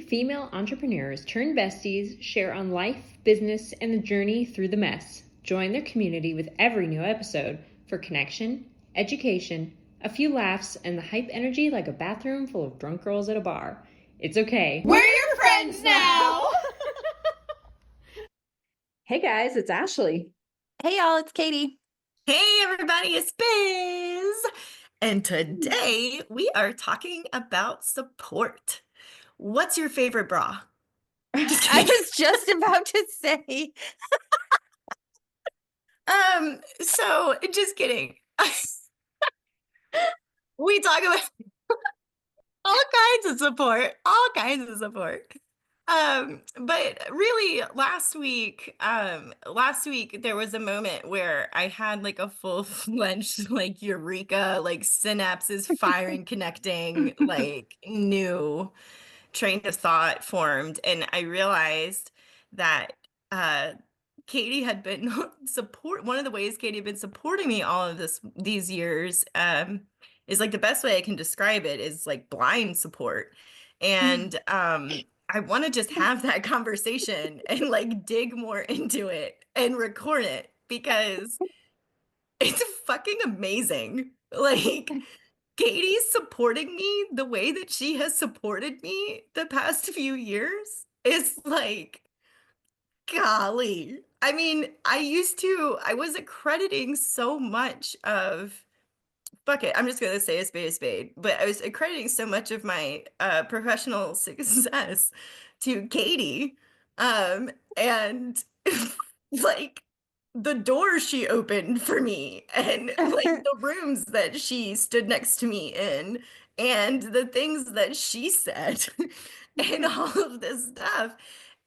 female entrepreneurs turned besties share on life, business, and the journey through the mess. Join their community with every new episode for connection, education, a few laughs, and the hype energy like a bathroom full of drunk girls at a bar. It's okay. We're your friends now! Hey guys, it's Ashleigh. Hey y'all, it's Katie. Hey everybody, it's Biz! And today we are talking about support. What's your favorite bra? I was just about to say. So just kidding. We talk about all kinds of support. But really last week there was a moment where I had like a full-fledged like eureka, like synapses firing, connecting, like new train of thought formed, and I realized that Katie had been one of the ways Katie had been supporting me all of these years is like the best way I can describe it is like blind support. And I want to just have that conversation and like dig more into it and record it because it's fucking amazing. Like Katie's supporting me the way that she has supported me the past few years is like, golly. I mean, I was accrediting so much of, fuck it, I'm just going to say a spade, but I was accrediting so much of my professional success to Katie. And like the doors she opened for me and like the rooms that she stood next to me in and the things that she said and all of this stuff.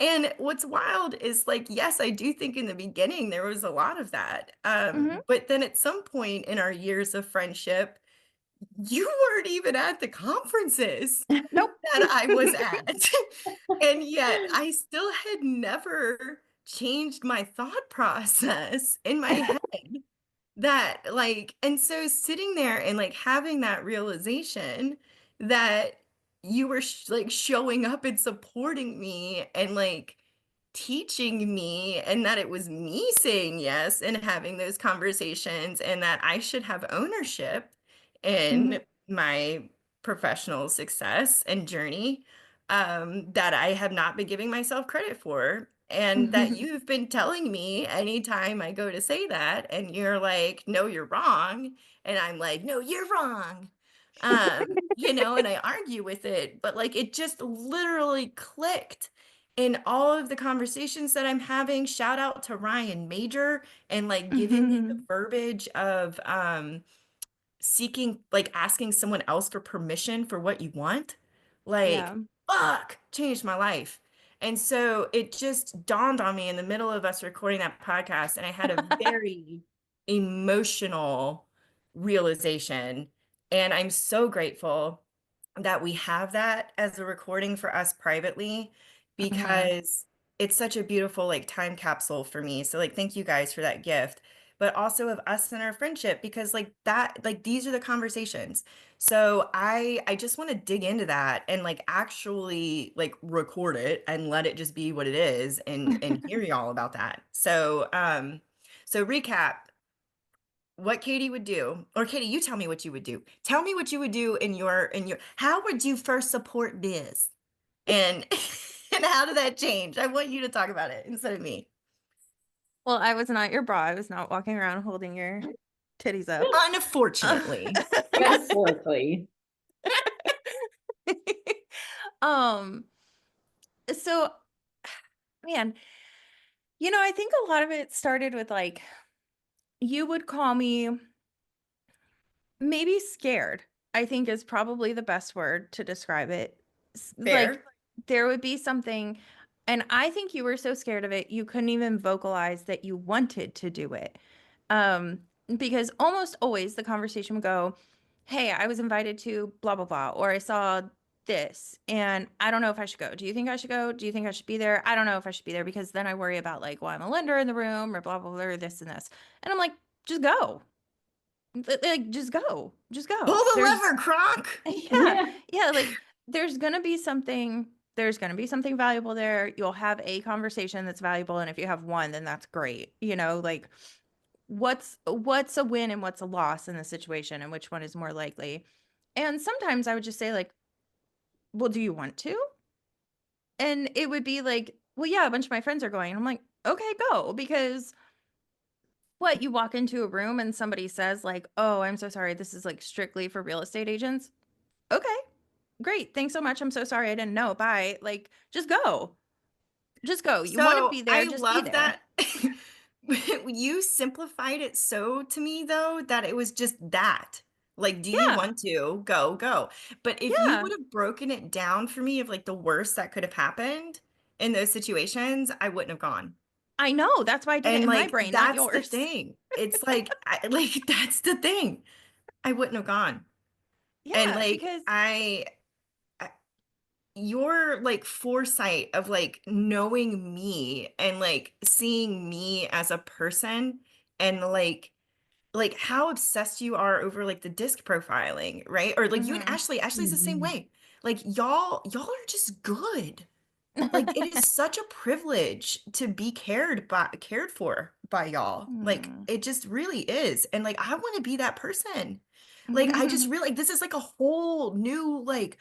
And what's wild is like, yes, I do think in the beginning there was a lot of that. But then at some point in our years of friendship, you weren't even at the conferences Nope. that I was at. And yet I still had never changed my thought process in my head that like, and so sitting there and like having that realization that you were like showing up and supporting me and like teaching me, and that it was me saying yes and having those conversations, and that I should have ownership in my professional success and journey, that I have not been giving myself credit for. And that you've been telling me anytime I go to say that, and you're like, no, you're wrong. And I'm like, no, you're wrong. And I argue with it, but like it just literally clicked in all of the conversations that I'm having. Shout out to Ryan Major and like giving me the verbiage of seeking, like asking someone else for permission for what you want. Like, fuck, changed my life. And so it just dawned on me in the middle of us recording that podcast, and I had a very emotional realization. And I'm so grateful that we have that as a recording for us privately, because it's such a beautiful like time capsule for me. So like, thank you guys for that gift, but also of us and our friendship, because like that, like these are the conversations. So I just want to dig into that and like actually like record it and let it just be what it is, and hear y'all about that. So recap what Katie would do, or Katie, you tell me what you would do. Tell me what you would do in your how would you first support Biz? And and how did that change? I want you to talk about it instead of me. Well, I was not your bra. I was not walking around holding your titties up. Unfortunately. Metaphorically. So, man, I think a lot of it started with like, you would call me maybe scared, I think is probably the best word to describe it. Fair. Like there would be something, and I think you were so scared of it, you couldn't even vocalize that you wanted to do it. Because almost always the conversation would go, hey, I was invited to blah, blah, blah, or I saw this and I don't know if I should go. Do you think I should go? Do you think I should be there? I don't know if I should be there, because then I worry about like, well, I'm a lender in the room or blah, blah, blah, or this and this. And I'm like, just go. Like, just go. Pull the lever, Croc. Yeah. Like there's going to be something there's going to be something valuable there. You'll have a conversation that's valuable. And if you have one, then that's great. Like what's a win and what's a loss in the situation and which one is more likely. And sometimes I would just say like, well, do you want to? And it would be like, well, yeah, a bunch of my friends are going. And I'm like, okay, go. Because what, you walk into a room and somebody says like, oh, I'm so sorry, this is like strictly for real estate agents. Okay, great. Thanks so much. I'm so sorry. I didn't know. Bye. Like, just go. Just go. You want to So be there, I just be love there. that. You simplified it so to me though that it was just that. Like, do you Yeah. want to go, go? But if you Yeah. would have broken it down for me of like the worst that could have happened in those situations, I wouldn't have gone. I know. That's why I did it And in my like brain, not that's the yours. thing. It's like like that's the thing. I wouldn't have gone. And Yeah, like because your like foresight of like knowing me and like seeing me as a person and like how obsessed you are over like the disc profiling, right? Or like you and mhm. Ashley's the same Mhm. way. Like y'all are just good. Like it is such a privilege to be cared for by y'all. Like Mm. it just really is. And like I want to be that person. Like I just really like this is like a whole new like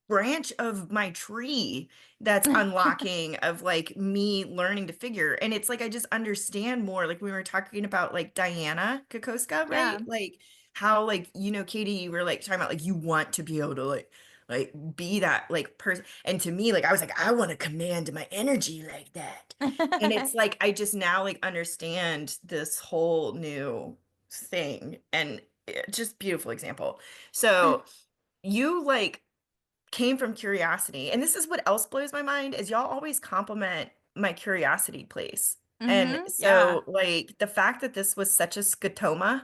branch of my tree that's unlocking of like me learning to figure. And it's like I just understand more. Like we were talking about like Diana Kokoska, Yeah. right? Like how like Katie, you were like talking about like you want to be able to like be that like person. And to me, like I was like, I want to command my energy like that. And it's like I just now like understand this whole new thing. And just beautiful example. So you like came from curiosity. And this is what else blows my mind is y'all always compliment my curiosity place. And Yeah. so like the fact that this was such a scotoma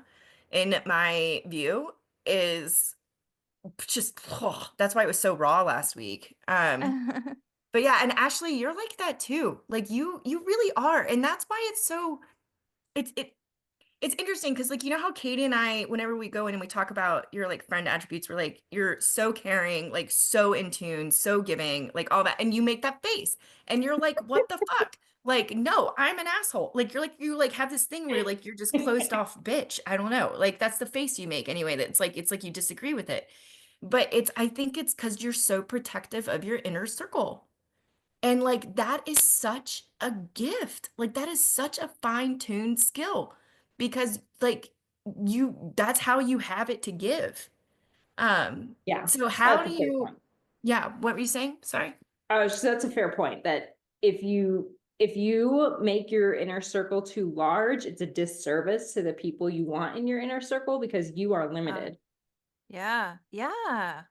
in my view is just that's why it was so raw last week. But yeah, and Ashley, you're like that too. Like you really are. And that's why it's so it's interesting because like you know how Katie and I, whenever we go in and we talk about your like friend attributes, we're like, you're so caring, like so in tune, so giving, like all that. And you make that face and you're like, what the fuck? Like, no, I'm an asshole. Like you like have this thing where you're just closed off bitch. I don't know. Like that's the face you make anyway. That's like it's like you disagree with it. But I think it's because you're so protective of your inner circle. And like that is such a gift. Like that is such a fine-tuned skill because like that's how you have it to give. Yeah, So how that's do a fair you point. yeah, what were you saying? Sorry. That's a fair point that if you make your inner circle too large, it's a disservice to the people you want in your inner circle because you are Uh, limited. yeah. Yeah.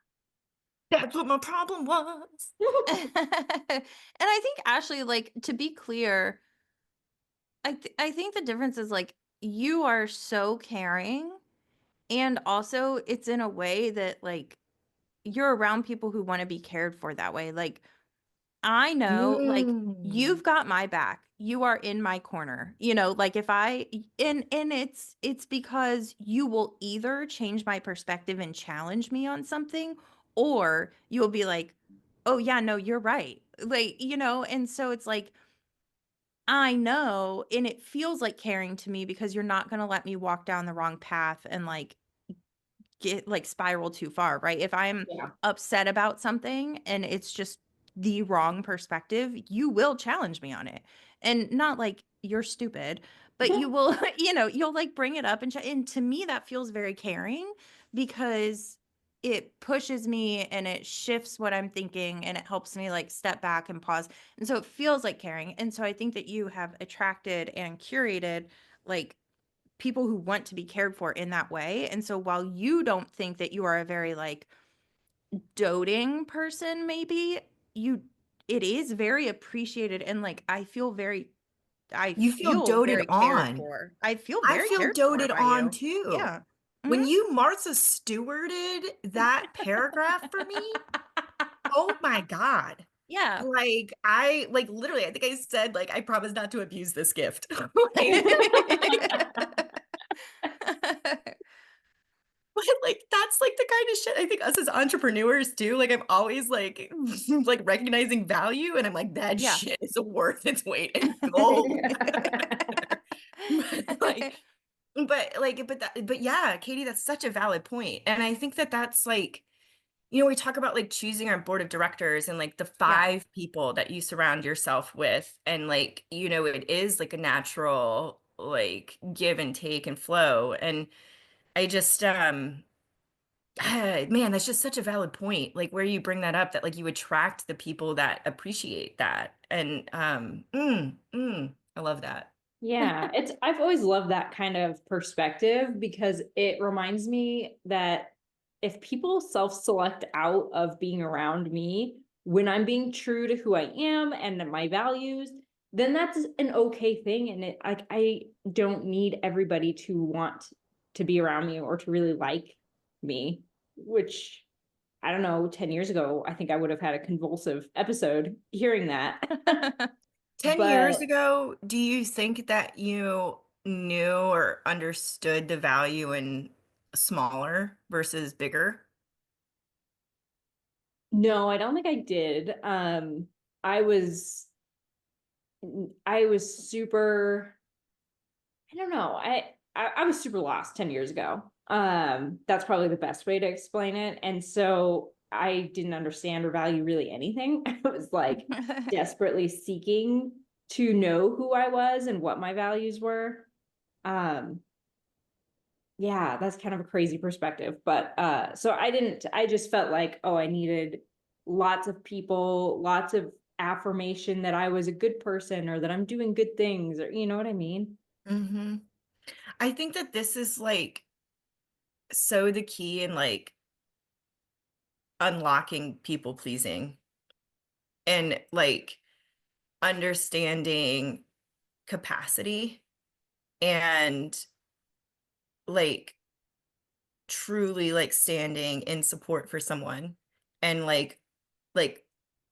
That's what my problem was. And I think Ashley, like to be clear, I think the difference is like you are so caring and also it's in a way that like you're around people who want to be cared for that way. Like I know, like Mm. you've got my back. You are in my corner. Like if and it's because you will either change my perspective and challenge me on something or you'll be like, "Oh yeah, no, you're right." Like, and so it's like I know and it feels like caring to me because you're not going to let me walk down the wrong path and like get like spiral too far, right? If I'm Yeah. upset about something and it's just the wrong perspective, you will challenge me on it. And not like you're stupid, but you will, you'll like bring it up and to me that feels very caring because it pushes me and it shifts what I'm thinking and it helps me like step back and pause. And so it feels like caring. And so I think that you have attracted and curated like people who want to be cared for in that way. And so while you don't think that you are a very like doting person, maybe you it is very appreciated and like I You feel feel doted very cared on. for. I feel I very feel cared for doted by on you. too. Yeah. When Mhm. you Martha Stewarded that paragraph for me, oh my God. Yeah. Like I like literally I think I said like I promise not to abuse this gift. Like, But like that's like the kind of shit I think us as entrepreneurs do. Like I'm always like like recognizing value, and I'm like, that Yeah. shit is worth its weight in gold. But like, but yeah, Katie, that's such a valid point. And I think that that's like, we talk about like choosing our board of directors and like the Yeah. 5 people that you surround yourself with. And like, it is like a natural like give and take and flow. And I just, man, that's just such a valid point. Like where you bring that up, that like you attract the people that appreciate that. And I love that. Yeah, I've always loved that kind of perspective because it reminds me that if people self-select out of being around me when I'm being true to who I am and my values, then that's an okay thing. And I don't need everybody to want to be around me or to really like me, which I don't know, 10 years ago, I think I would have had a convulsive episode hearing that. 10 years But ago, do you think that you knew or understood the value in smaller versus bigger? no, I don't think I did. I was I was super, I don't know. I was super lost 10 years ago. That's probably the best way to explain it. And so I didn't understand or value really anything. I was like desperately seeking to know who I was and what my values were. Um, yeah, that's kind of a crazy perspective. But so I just felt like, oh, I needed lots of people, lots of affirmation that I was a good person or that I'm doing good things, or you know what I mean? Hmm. I think that this is like so the key in like unlocking people pleasing and like understanding capacity and like truly like standing in support for someone, and like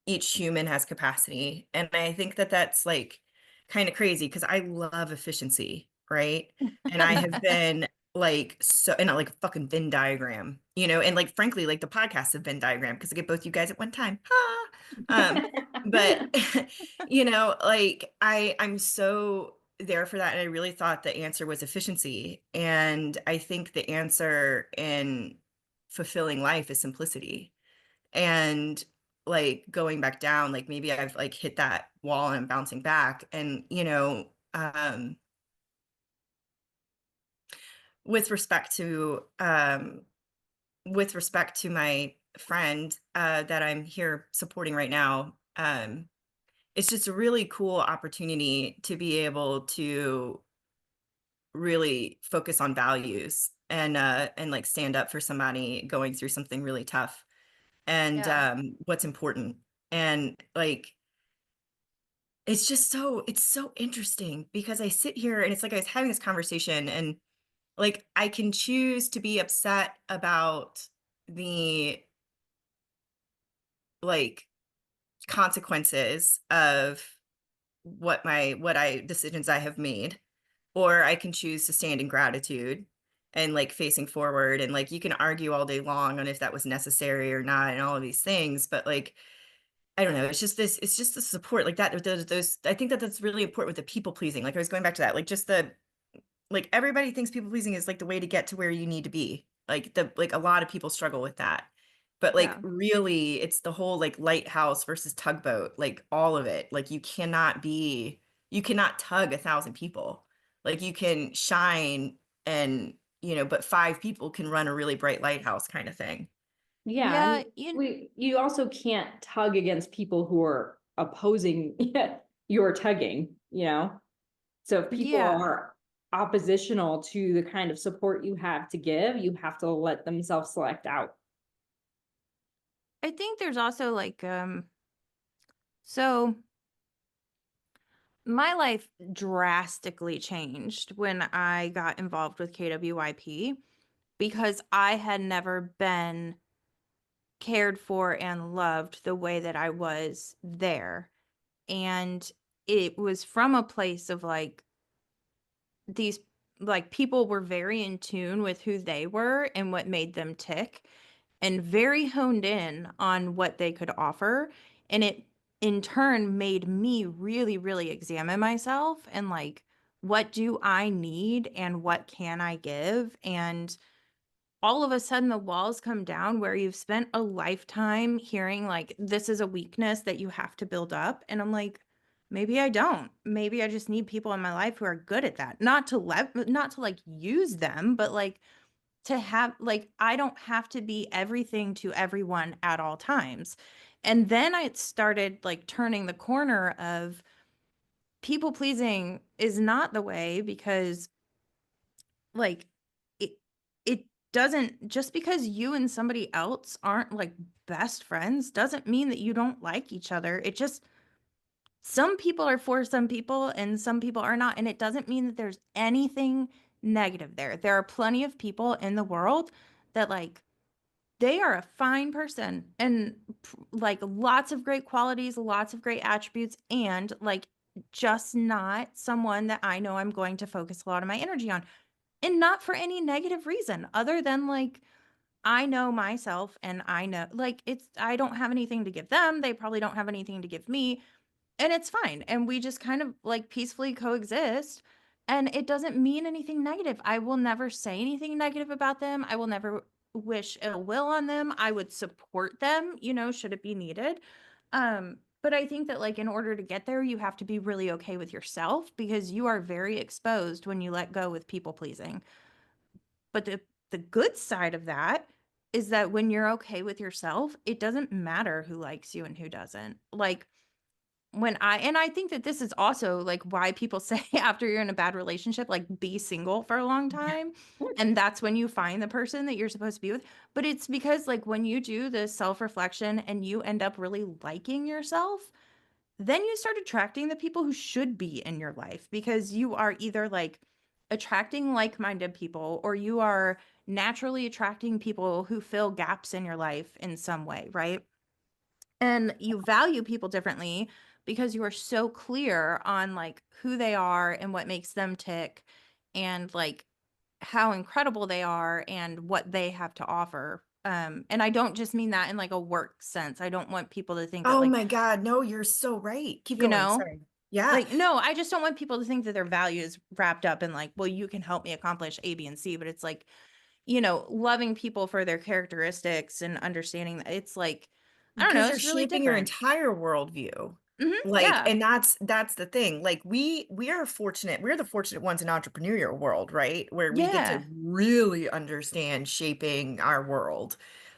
each human has capacity. And I think that that's like kind of crazy because I love efficiency, right? And I have been like so in a like a fucking Venn diagram, and like frankly like the podcast of Venn diagram because I get both you guys at one time. Ha! But like I'm so there for that, and I really thought the answer was efficiency, and I think the answer in fulfilling life is simplicity. And like going back down, like maybe I've like hit that wall and I'm bouncing back. And with respect to my friend that I'm here supporting right now, it's just a really cool opportunity to be able to really focus on values and like stand up for somebody going through something really tough, and Yeah. what's important. And like it's so interesting because I sit here and it's like I was having this conversation, and like I can choose to be upset about the like consequences of what I decisions I have made, or I can choose to stand in gratitude and like facing forward. And like you can argue all day long on if that was necessary or not and all of these things, but like I don't know. It's just the support like that. Those, I think that that's really important with the people pleasing. Like I was going back to that, like just the, like everybody thinks people pleasing is like the way to get to where you need to be. Like a lot of people struggle with that. But like Yeah. really it's the whole like lighthouse versus tugboat, like all of it. Like you cannot tug 1,000 people. Like you can shine and but 5 people can run a really bright lighthouse kind of thing. Yeah, Yeah. and you also can't tug against people who are opposing your tugging, you know? So if people Yeah. are oppositional to the kind of support you have to give, you have to let them self-select out. I think there's also like so my life drastically changed when I got involved with KWYP because I had never been cared for and loved the way that I was there. And it was from a place of like these like people were very in tune with who they were and what made them tick, and very honed in on what they could offer. And it in turn made me really, really examine myself and like, what do I need and what can I give? And all of a sudden the walls come down where you've spent a lifetime hearing like this is a weakness that you have to build up, and I'm like, maybe I don't. Maybe I just need people in my life who are good at that. Not to like use them, but like to have like I don't have to be everything to everyone at all times. And then I started like turning the corner of people pleasing is not the way, because like it it doesn't, just because you and somebody else aren't like best friends doesn't mean that you don't like each other. It just, some people are for some people and some people are not, and it doesn't mean that there's anything negative there. There are plenty of people in the world that like they are a fine person and like lots of great qualities, lots of great attributes, and like just not someone that I know I'm going to focus a lot of my energy on, and not for any negative reason other than like I know myself and I know like I don't have anything to give them. They probably don't have anything to give me, and it's fine. And we just kind of like peacefully coexist. And it doesn't mean anything negative. I will never say anything negative about them. I will never wish ill will on them. I would support them, should it be needed. But I think that like in order to get there, you have to be really okay with yourself, because you are very exposed when you let go with people pleasing. But the good side of that is that when you're okay with yourself, it doesn't matter who likes you and who doesn't. Like and I think that this is also like why people say after you're in a bad relationship, like be single for a long time. And that's when you find the person that you're supposed to be with. But it's because like when you do this self-reflection and you end up really liking yourself, then you start attracting the people who should be in your life, because you are either like attracting like-minded people, or you are naturally attracting people who fill gaps in your life in some way, right? And you value people differently because you are so clear on like who they are and what makes them tick, and like how incredible they are and what they have to offer. And I don't just mean that in like a work sense. I don't want people to think that Oh like, my God, no, you're so right. Keep you going. know, Sorry. Yeah. like, no, I just don't want people to think that their value is wrapped up in like, well, you can help me accomplish A, B, and C. But it's like, loving people for their characteristics and understanding that it's like, I don't Because know, they're it's really shaping your different. entire worldview. Like, Yeah. and that's the thing. Like we are fortunate. We're the fortunate ones in entrepreneurial world, right? Where we get to Yeah. really understand shaping our world.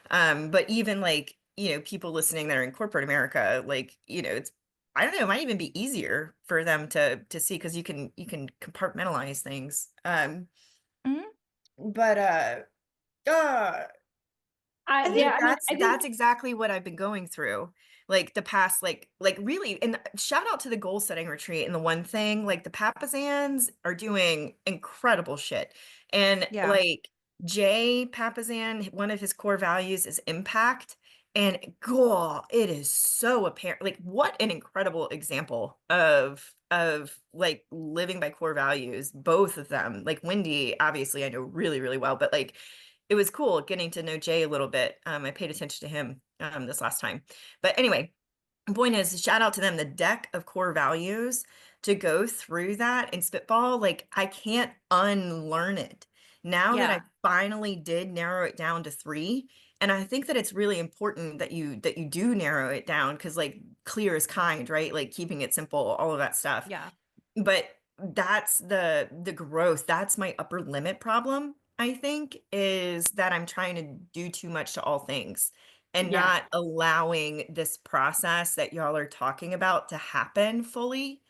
But even like, people listening that are in corporate America, like, it's, I don't know, it might even be easier for them to see, because you can compartmentalize things. Mhm. But uh I I think think, Yeah, I mean, that's I think that's exactly what I've been going through. Like the past, like really, and shout out to the goal setting retreat. And the one thing, like the Papazans are doing incredible shit. And yeah. like Jay Papazan, one of his core values is impact. And God, it is so apparent. Like what an incredible example of like living by core values, both of them. Like Wendy, obviously I know really, really well, but like it was cool getting to know Jay a little bit. I paid attention to him this last time. But anyway, point is, shout out to them, the deck of core values, to go through that and spitball. Like I can't unlearn it now that I Yeah. finally did narrow it down to 3. And I think that it's really important that you do narrow it down, because like clear is kind, right? Like keeping it simple, all of that stuff. Yeah. But that's the growth. That's my upper limit problem, I think, is that I'm trying to do too much to all things and yeah. not allowing this process that y'all are talking about to happen fully.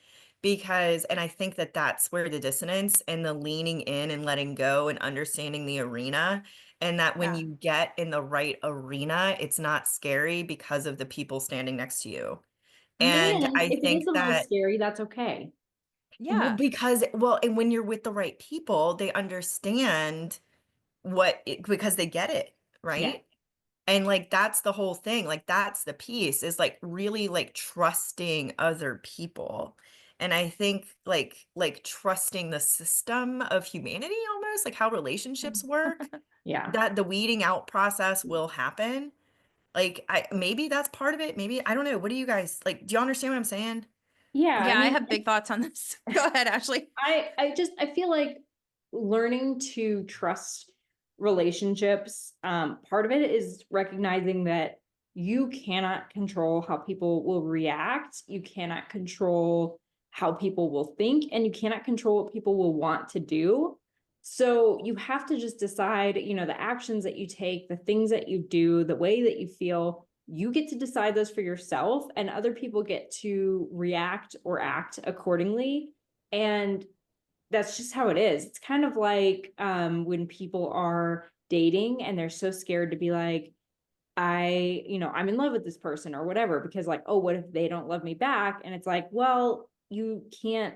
Because, and I think that that's where the dissonance and the leaning in and letting go and understanding the arena, and that when Yeah. you get in the right arena, it's not scary because of the people standing next to you. Mhm. And And I if it is think a little that, scary, that's okay. well, Yeah. and when you're with the right people, they understand because they get it, Yeah. right? And like that's the whole thing. Like that's the piece, is like really like trusting other people. And I think like trusting the system of humanity almost, like how relationships work, Yeah. that the weeding out process will happen. Like maybe that's part of it. Maybe I don't know. What do you guys like? Do you understand what I'm saying? Yeah. Yeah, I I mean, have big thoughts on this. Go ahead, Ashleigh. I feel like learning to trust relationships, part of it is recognizing that you cannot control how people will react. You cannot control how people will think, and you cannot control what people will want to do. So you have to just decide, the actions that you take, the things that you do, the way that you feel, you get to decide those for yourself, and other people get to react or act accordingly. And that's just how it is. It's kind of like when people are dating and they're so scared to be like, I'm in love with this person or whatever, because like, oh, what if they don't love me back? And it's like, well, you can't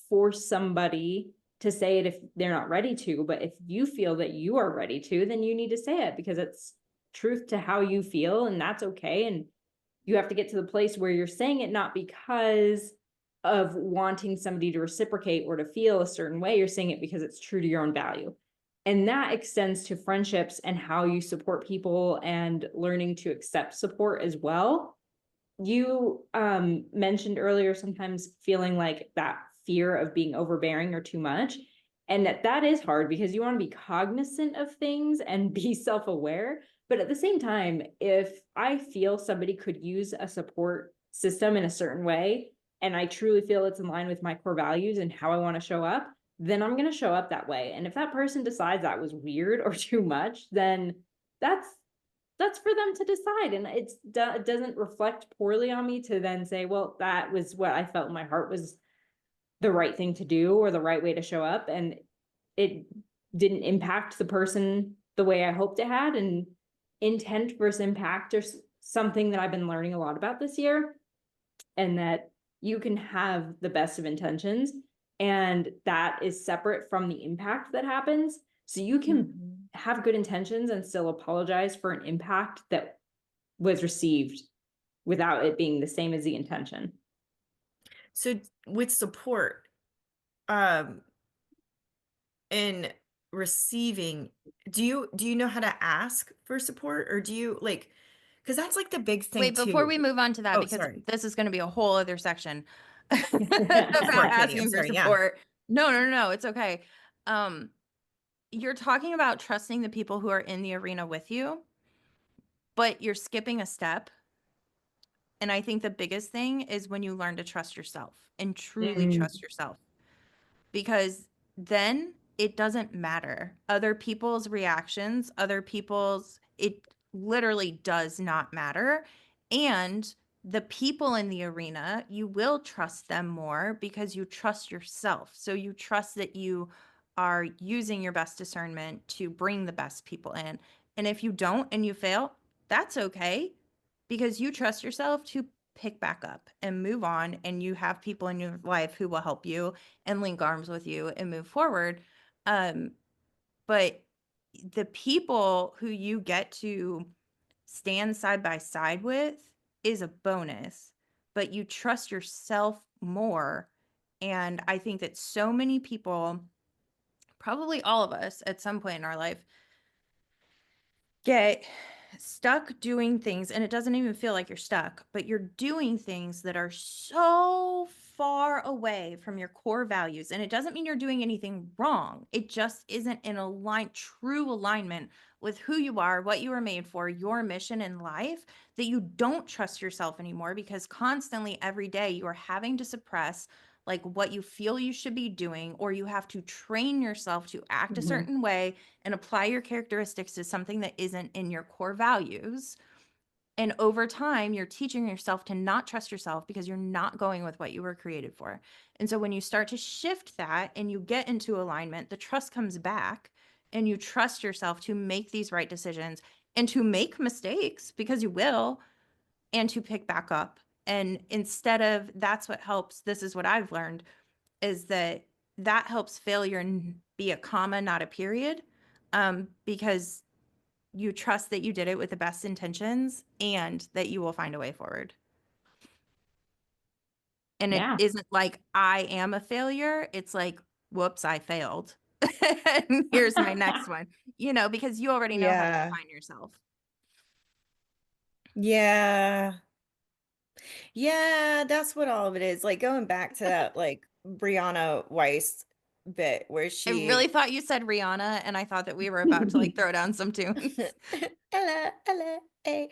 force somebody to say it if they're not ready to. But if you feel that you are ready to, then you need to say it, because it's truth to how you feel, and that's okay. And you have to get to the place where you're saying it not because of wanting somebody to reciprocate or to feel a certain way. You're saying it because it's true to your own value. And that extends to friendships and how you support people and learning to accept support as well. You mentioned earlier sometimes feeling like that fear of being overbearing or too much. And that is hard, because you want to be cognizant of things and be self-aware. But at the same time, if I feel somebody could use a support system in a certain way, and I truly feel it's in line with my core values and how I want to show up, then I'm going to show up that way. And if that person decides that was weird or too much, then that's for them to decide. And it doesn't reflect poorly on me to then say, well, that was what I felt in my heart was the right thing to do or the right way to show up. And it didn't impact the person the way I hoped it had. And intent versus impact are something that I've been learning a lot about this year, and that you can have the best of intentions, and that is separate from the impact that happens. So you can have good intentions and still apologize for an impact that was received without it being the same as the intention. So with support, um, and receiving, do you know how to ask for support, or do you like, because that's like the big thing Wait, before too. we move on to that, Oh, because sorry. this is going to be a whole other section Go for about it, Katie. I'm asking for sorry. Yeah. support. No, it's okay. You're talking about trusting the people who are in the arena with you, but you're skipping a step. And I think the biggest thing is when you learn to trust yourself and truly trust yourself, because then it doesn't matter. Other people's reactions, it literally does not matter. And the people in the arena, you will trust them more because you trust yourself. So you trust that you are using your best discernment to bring the best people in. And if you don't and you fail, that's okay, because you trust yourself to pick back up and move on, and you have people in your life who will help you and link arms with you and move forward. But the people who you get to stand side by side with is a bonus, but you trust yourself more. And I think that so many people, probably all of us at some point in our life, get stuck doing things, and it doesn't even feel like you're stuck, but you're doing things that are so far away from your core values. And it doesn't mean you're doing anything wrong. It just isn't in true alignment with who you are, what you were made for, your mission in life, that you don't trust yourself anymore, because constantly every day you are having to suppress like what you feel you should be doing, or you have to train yourself to act a certain way and apply your characteristics to something that isn't in your core values. And over time, you're teaching yourself to not trust yourself because you're not going with what you were created for. And so when you start to shift that and you get into alignment, the trust comes back, and you trust yourself to make these right decisions and to make mistakes, because you will, and to pick back up. And instead of, that's what helps. This is what I've learned, is that helps failure be a comma, not a period, because you trust that you did it with the best intentions and that you will find a way forward. And it Yeah. isn't like I am a failure. It's like, whoops, I failed. And here's my next one, because you already know how to Yeah. define yourself. Yeah. Yeah, that's what all of it is. Like going back to that like Brianna Weiss bit where I really she thought you said Rihanna, and I thought that we were about to like throw down some tunes. Ella, Ella, hey.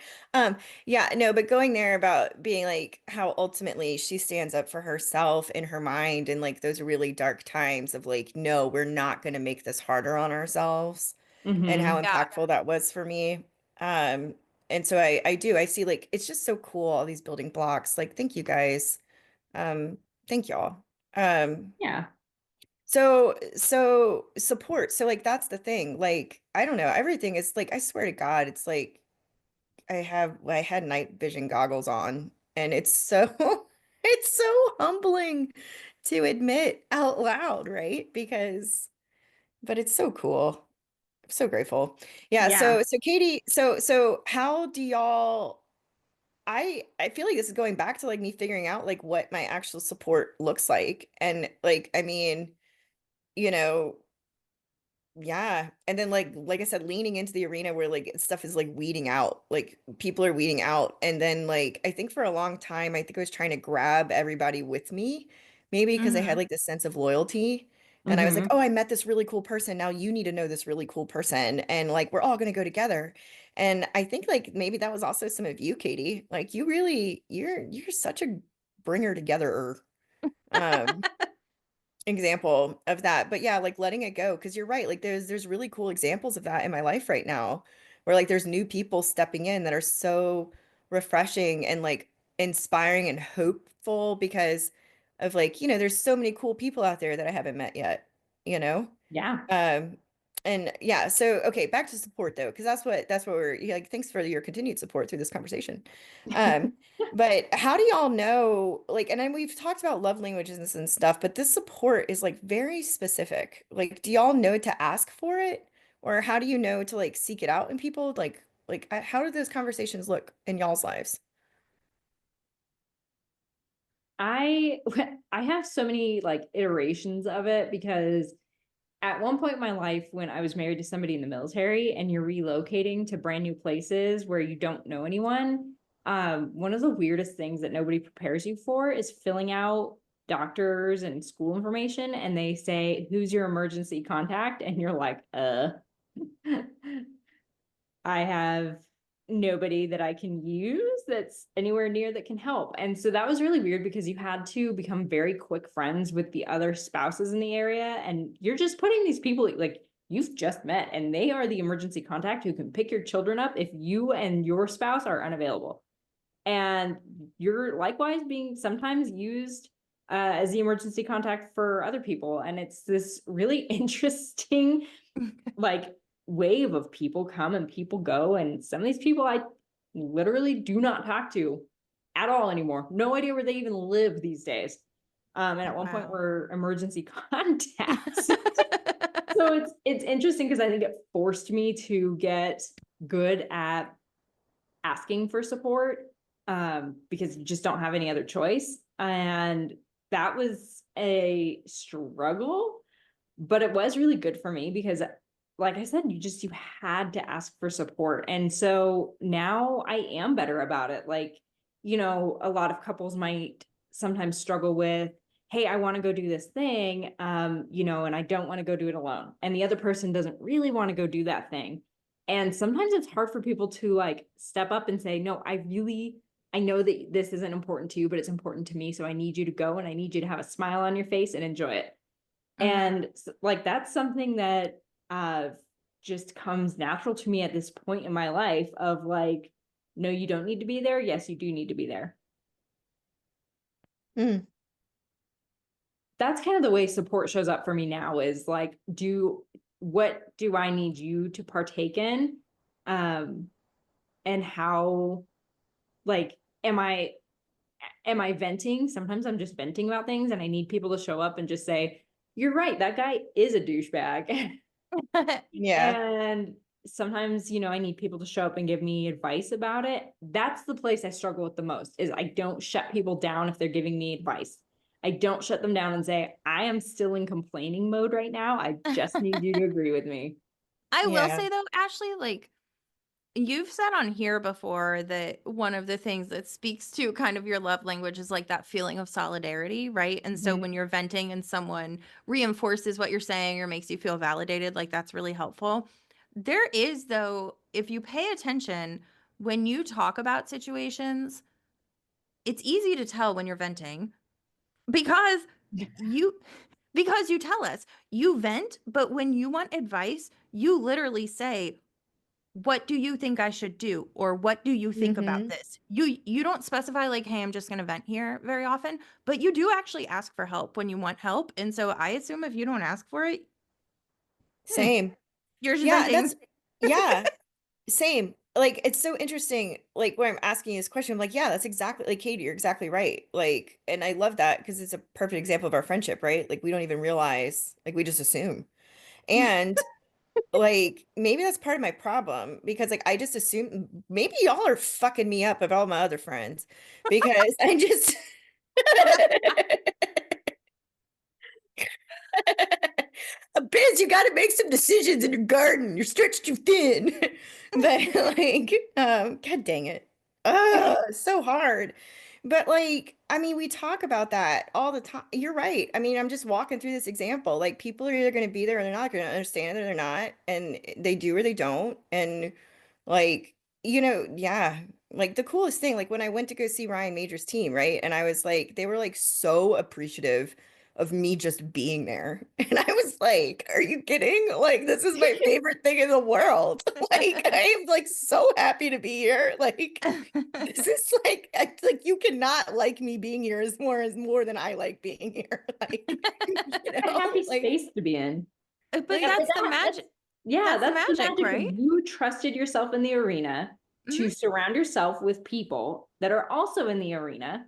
Yeah, no, but going there about being like how ultimately she stands up for herself in her mind and like those really dark times of like, no, we're not going to make this harder on ourselves, and how Hmm. Yeah. impactful that was for me. Um, and so I see like it's just so cool, all these building blocks. Like, thank you guys. Thank y'all. Um, Yeah. so support. So like that's the thing. Like, I don't know, everything is like, I swear to God, it's like I had night vision goggles on, and it's so it's so humbling to admit out loud, right? Because but it's so cool. I'm so grateful. Yeah, Yeah. so Katie, so how do y'all I feel like this is going back to like me figuring out like what my actual support looks like. And like, I mean, you know, yeah. And then like I said, leaning into the arena where like stuff is like weeding out, like people are weeding out. And then like I think for a long time, I think I was trying to grab everybody with me, maybe because I had Hmm. like this sense of loyalty. And I was like, Hmm. oh, I met this really cool person. Now you need to know this really cool person. And like we're all gonna go together. And I think like maybe that was also some of you, Katie. Like you really, you're such a bringer together. Um, example of that. But yeah, like letting it go, because you're right, like there's really cool examples of that in my life right now, where like there's new people stepping in that are so refreshing and like inspiring and hopeful because of like, there's so many cool people out there that I haven't met yet, you know? Yeah. Um, and yeah, so okay, back to support though, because that's what we're yeah, like. Thanks for your continued support through this conversation. Um, but how do y'all know, like, and then we've talked about love languages and stuff, but this support is like very specific. Like, do y'all know to ask for it, or how do you know to like seek it out in people? How do those conversations look in y'all's lives? I I have so many like iterations of it because at one point in my life when I was married to somebody in the military and you're relocating to brand new places where you don't know anyone, one of the weirdest things that nobody prepares you for is filling out doctors and school information and they say, who's your emergency contact? And you're like, I have nobody that I can use that's anywhere near that can help. And so that was really weird because you had to become very quick friends with the other spouses in the area. And you're just putting these people like you've just met, and they are the emergency contact who can pick your children up if you and your spouse are unavailable. And you're likewise being sometimes used as the emergency contact for other people. And it's this really interesting like wave of people come and people go, and some of these people I literally do not talk to at all anymore. No idea where they even live these days. And at one point Wow. we're emergency contacts. So it's interesting because I think it forced me to get good at asking for support, because you just don't have any other choice. And that was a struggle, but it was really good for me because like I said, you had to ask for support. And so now I am better about it. Like, a lot of couples might sometimes struggle with, hey, I want to go do this thing, and I don't want to go do it alone. And the other person doesn't really want to go do that thing. And sometimes it's hard for people to like step up and say, no, I know that this isn't important to you, but it's important to me. So I need you to go and I need you to have a smile on your face and enjoy it. And like that's something that just comes natural to me at this point in my life of like, no, you don't need to be there. Yes, you do need to be there. Mm, That's kind of the way support shows up for me now is like, what do I need you to partake in? Um, and how, like, am I venting? Sometimes I'm just venting about things and I need people to show up and just say, you're right, that guy is a douchebag. yeah. And sometimes, I need people to show up and give me advice about it. That's the place I struggle with the most is I don't shut people down if they're giving me advice. I don't shut them down and say, I am still in complaining mode right now. I just need you to agree with me. I will Yeah. say though, Ashleigh, like you've said on here before that one of the things that speaks to kind of your love language is like that feeling of solidarity, right? And so Mhm. when you're venting and someone reinforces what you're saying or makes you feel validated, like that's really helpful. There is, though, if you pay attention, when you talk about situations, it's easy to tell when you're venting because you because you tell us you vent, but when you want advice, you literally say, what do you think I should do? Or what do you think about Mhm. this? You don't specify like, hey, I'm just going to vent here very often, but you do actually ask for help when you want help. And so I assume if you don't ask for it, Same. you're just Yeah, venting. yeah, same. Like, it's so interesting. Like, when I'm asking you this question, I'm like, yeah, that's exactly like Katie, you're exactly right. Like, and I love that because it's a perfect example of our friendship, right? Like, we don't even realize, like, we just assume. And like, maybe that's part of my problem because, like, I just assume maybe y'all are fucking me up of all my other friends because I just. Biz, you got to make some decisions in your garden. You're stretched too thin. But like, God dang it. So hard. But like, I mean, we talk about that all the time. You're right. I mean, I'm just walking through this example. Like, people are either going to be there or they're not going to understand it or they're not. And they do or they don't. And like, yeah. Like the coolest thing, like when I went to go see Ryan Major's team, right? And I was like, they were like so appreciative of me just being there. And I was like, are you kidding? Like, this is my favorite thing in the world. Like, I am like so happy to be here. Like, this is like, like you cannot like me being here as more than I like being here. Like, A happy like, space to be in. But like, that's the magic. Yeah, That's the that's the magic, magic. right? You trusted yourself in the arena to Mhm. surround yourself with people that are also in the arena.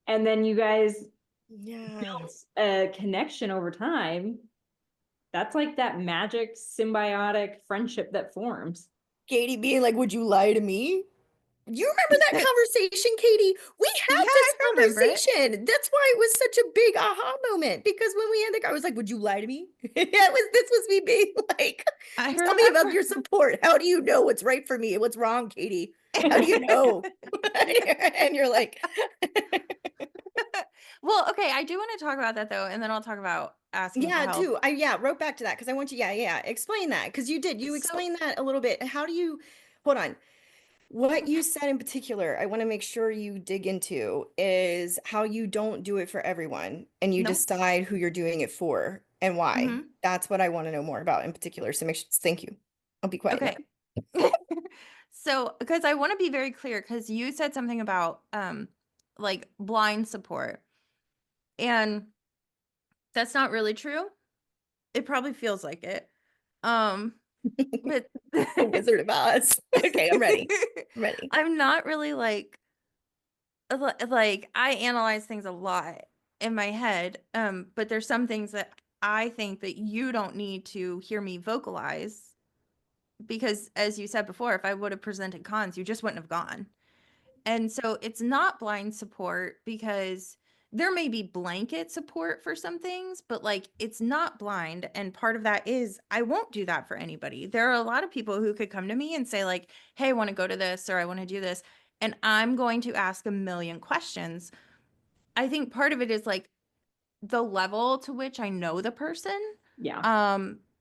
And then you guys yeah. built a connection over time. That's like that magic symbiotic friendship that forms. Katie being like, would you lie to me? You remember that conversation, Katie? We Yeah, had this I remember it. conversation. That's why it was such a big aha moment because when we ended, I was like, "Would you lie to me?" This was me being like, I "Tell me about remember. your support. How do you know what's right for me and what's wrong, Katie? How do you know?" And you're like, Well, okay, I do want to talk about that though, and then I'll talk about asking for "Yeah, help. too." I wrote back to that because I want you. Yeah. Explain that because you did. You So, explained that a little bit. How do you? Hold on. What you said in particular, I want to make sure you dig into is how you don't do it for everyone and you nope. decide who you're doing it for and why. Hmm. That's what I want to know more about in particular. So thank you. I'll be quiet Okay. now. So, because I want to be very clear, because you said something about like blind support, and that's not really true. It probably feels like it. Um, but The Wizard of Oz. Okay, I'm ready. I'm ready. I'm not really like I analyze things a lot in my head. But there's some things that I think that you don't need to hear me vocalize because, as you said before, if I would have presented cons, you just wouldn't have gone. And so it's not blind support because there may be blanket support for some things, but like it's not blind. And part of that is I won't do that for anybody. There are a lot of people who could come to me and say, like, hey, I want to go to this or I want to do this. And I'm going to ask a million questions. I think part of it is like the level to which I know the person. Yeah.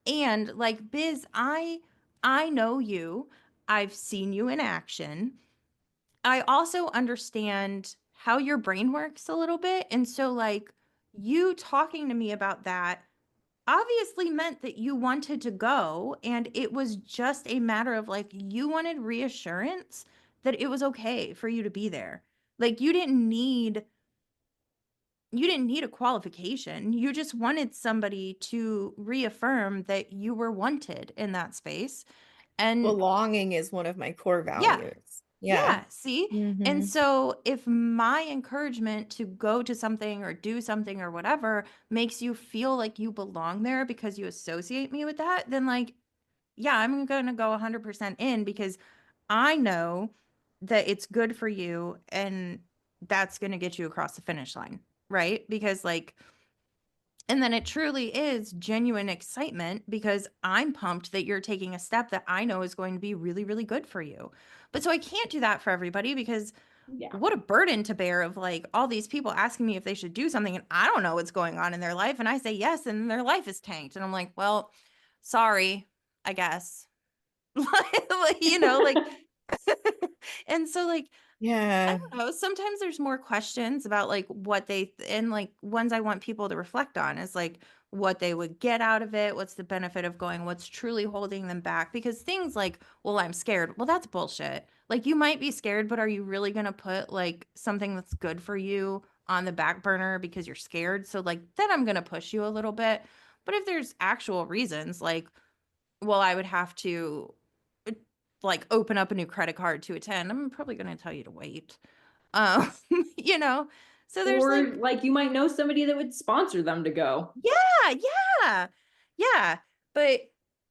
And like Biz, I know you. I've seen you in action. I also understand how your brain works a little bit. And so, like, you talking to me about that obviously meant that you wanted to go. And it was just a matter of like, you wanted reassurance that it was okay for you to be there. Like, you didn't need a qualification. You just wanted somebody to reaffirm that you were wanted in that space. And Belonging is one of my core yeah, values. Yeah. yeah, see? And Hmm. so if my encouragement to go to something or do something or whatever makes you feel like you belong there because you associate me with that, then like, yeah, I'm going to go 100% in because I know that it's good for you and that's going to get you across the finish line. right? Because like, and then it truly is genuine excitement because I'm pumped that you're taking a step that I know is going to be really, really good for you. But so I can't do that for everybody because Yeah. what a burden to bear of like all these people asking me if they should do something and I don't know what's going on in their life and I say yes and their life is tanked and I'm like, well, sorry, I guess. Like, you know, like and so like I Yeah. don't know. Sometimes there's more questions about like what they and like ones I want people to reflect on is like what they would get out of it, what's the benefit of going, what's truly holding them back. Because things like, well, I'm scared. Well, that's bullshit. Like you might be scared, but are you really gonna put like something that's good for you on the back burner because you're scared? So like then I'm gonna push you a little bit. But if there's actual reasons, like, well, I would have to like open up a new credit card to attend, I'm probably gonna tell you to wait. Um, you know, so there's Or like, like you might know somebody that would sponsor them to go. yeah, yeah. But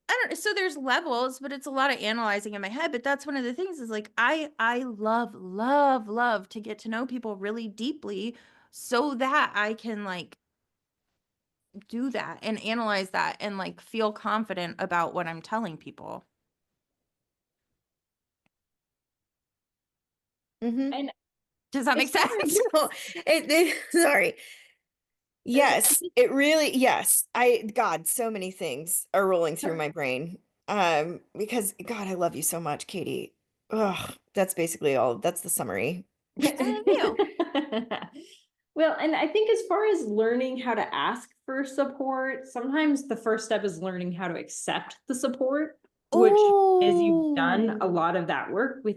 I don't, so there's levels, but it's a lot of analyzing in my head. But that's one of the things is like, I love, love, love to get to know people really deeply so that I can like do that and analyze that and like feel confident about what I'm telling people. Mm-hmm. And Does that as make far sense? No, sorry. Yes, it really, yes. God, so many things are rolling through my brain. Because God, I love you so much, Katie. Ugh, that's basically all. That's the summary. I love you. Well, and I think as far as learning how to ask for support, sometimes the first step is learning how to accept the support, which is you've done a Oh, lot of that work with